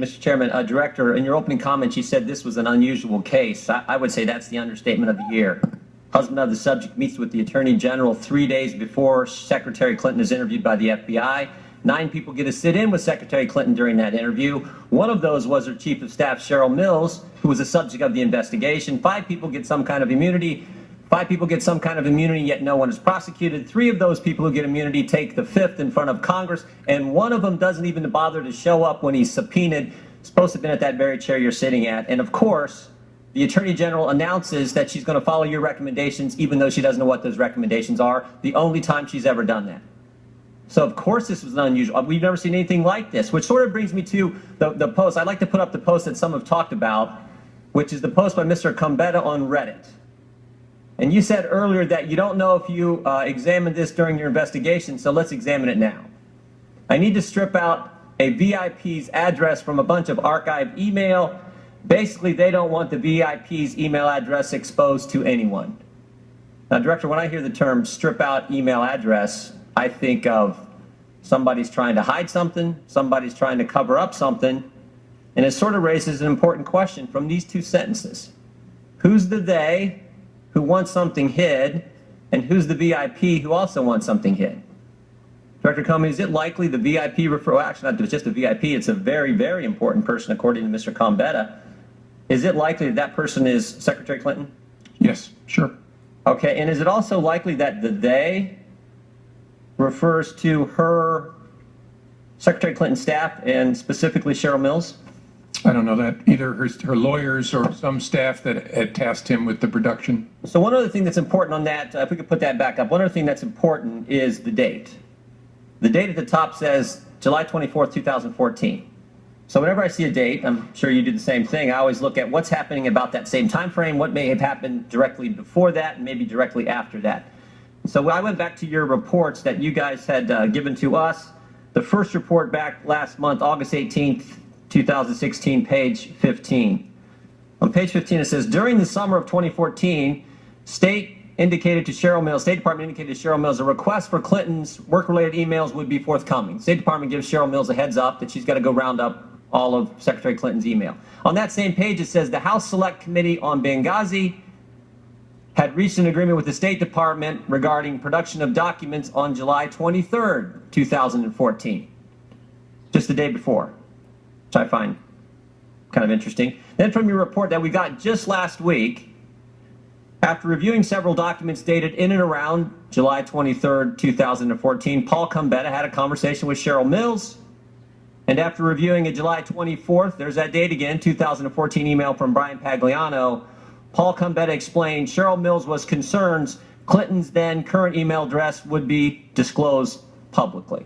Mr. Chairman. Director, in your opening comments, you said this was an unusual case. I would say that's the understatement of the year. Husband of the subject meets with the Attorney General 3 days before Secretary Clinton is interviewed by the FBI. 9 people get to sit in with Secretary Clinton during that interview. One of those was her Chief of Staff, Cheryl Mills, who was the subject of the investigation. 5 people get some kind of immunity. 5 people get some kind of immunity, yet no one is prosecuted. 3 of those people who get immunity take the 5th in front of Congress, and one of them doesn't even bother to show up when he's subpoenaed. Supposed to have been at that very chair you're sitting at. And of course, the Attorney General announces that she's going to follow your recommendations, even though she doesn't know what those recommendations are, the only time she's ever done that. So of course this was unusual. We've never seen anything like this, which sort of brings me to the post. I'd like to put up the post that some have talked about, which is the post by Mr. Combetta on Reddit. And you said earlier that you don't know if you examined this during your investigation, so let's examine it now. I need to strip out a VIP's address from a bunch of archived email. Basically, they don't want the VIP's email address exposed to anyone. Now, Director, when I hear the term strip out email address, I think of somebody's trying to hide something, somebody's trying to cover up something, and it sort of raises an important question from these 2 sentences. Who's the they who wants something hid, and who's the VIP who also wants something hid? Director Comey, is it likely the VIP well, actually not just a VIP, it's a very, very important person according to Mr. Combetta. Is it likely that that person is Secretary Clinton? Yes, sure. Okay, and is it also likely that the they refers to her Secretary Clinton's staff and specifically Cheryl Mills? I don't know that. Either her lawyers or some staff that had tasked him with the production. So one other thing that's important on that, if we could put that back up, one other thing that's important is the date. The date at the top says July 24th, 2014. So whenever I see a date, I'm sure you do the same thing, I always look at what's happening about that same time frame, what may have happened directly before that, and maybe directly after that. So I went back to your reports that you guys had given to us. The first report back last month, August 18th, 2016, page 15. On page 15 it says, during the summer of 2014, State Department indicated to Cheryl Mills a request for Clinton's work-related emails would be forthcoming. State Department gives Cheryl Mills a heads up that she's got to go round up all of Secretary Clinton's email. On that same page it says the House Select Committee on Benghazi had reached an agreement with the State Department regarding production of documents on July 23rd, 2014, just the day before, which I find kind of interesting. Then from your report that we got just last week, after reviewing several documents dated in and around July 23rd, 2014, Paul Combetta had a conversation with Cheryl Mills, and after reviewing a July 24th, there's that date again, 2014 email from Brian Pagliano, Paul Combetta explained Cheryl Mills was concerned Clinton's then current email address would be disclosed publicly.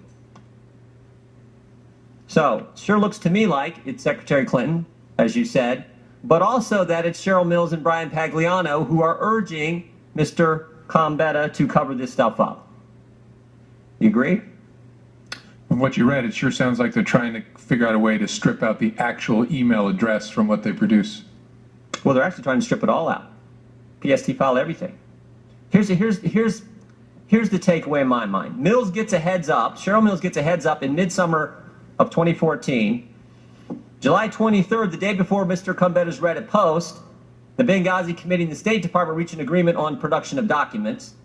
So, sure looks to me like it's Secretary Clinton, as you said, but also that it's Cheryl Mills and Brian Pagliano who are urging Mr. Combetta to cover this stuff up. You agree? From what you read, it sure sounds like they're trying to figure out a way to strip out the actual email address from what they produce. Well, they're actually trying to strip it all out. PST file, everything. Here's the takeaway in my mind. Mills gets a heads up, Cheryl Mills gets a heads up in midsummer of 2014. July 23rd, the day before Mr. Combetta's Reddit post, the Benghazi Committee and the State Department reach an agreement on production of documents.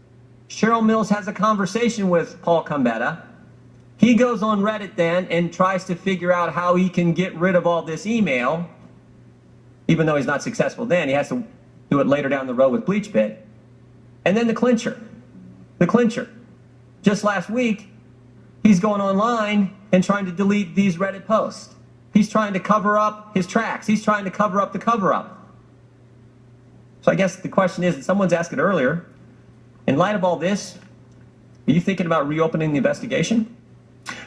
Cheryl Mills has a conversation with Paul Combetta. He goes on Reddit then and tries to figure out how he can get rid of all this email. Even though he's not successful then, he has to do it later down the road with BleachBit. And then the clincher. Just last week, he's going online and trying to delete these Reddit posts. He's trying to cover up his tracks. He's trying to cover up the cover-up. So I guess the question is, and someone's asked it earlier, in light of all this, are you thinking about reopening the investigation?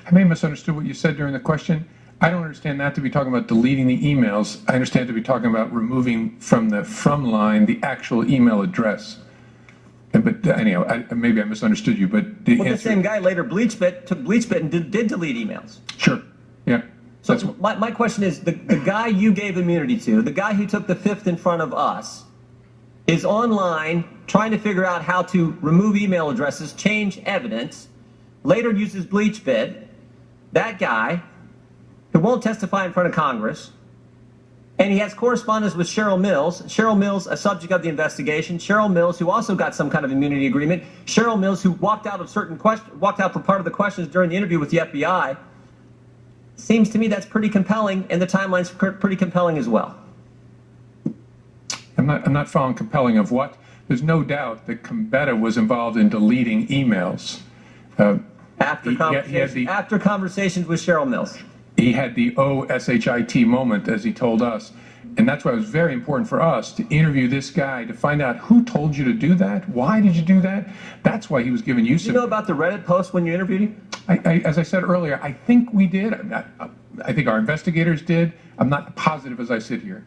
I may have misunderstood what you said during the question. I don't understand that to be talking about deleting the emails. I understand to be talking about removing from the from line the actual email address. But anyhow, maybe I misunderstood you. But the same guy later took BleachBit and did delete emails. Sure. Yeah. So my question is, the guy you gave immunity to, the guy who took the 5th in front of us, is online trying to figure out how to remove email addresses, change evidence, later uses BleachBit. That guy who won't testify in front of Congress, and he has correspondence with Cheryl Mills. Cheryl Mills, a subject of the investigation. Cheryl Mills, who also got some kind of immunity agreement. Cheryl Mills, who walked out for part of the questions during the interview with the FBI. Seems to me that's pretty compelling, and the timeline's pretty compelling as well. I'm not following compelling of what? There's no doubt that Gambetta was involved in deleting emails. After conversations with Cheryl Mills. He had the OSHIT moment, as he told us. And that's why it was very important for us to interview this guy to find out who told you to do that, why did you do that. That's why he was given use of. Did you know about the Reddit post when you interviewed him? As I said earlier, I think we did. I think our investigators did. I'm not positive as I sit here.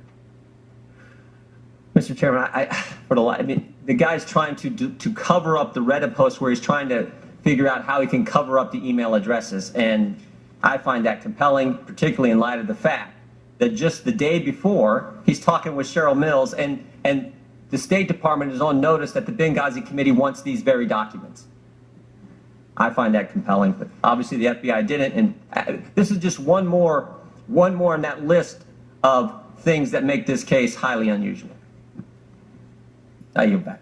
Mr. Chairman, I mean, the guy's trying to cover up the Reddit post where he's trying to figure out how he can cover up the email addresses, and I find that compelling, particularly in light of the fact that just the day before, he's talking with Cheryl Mills, and the State Department is on notice that the Benghazi Committee wants these very documents. I find that compelling, but obviously the FBI didn't, and this is just one more in that list of things that make this case highly unusual. I yield back.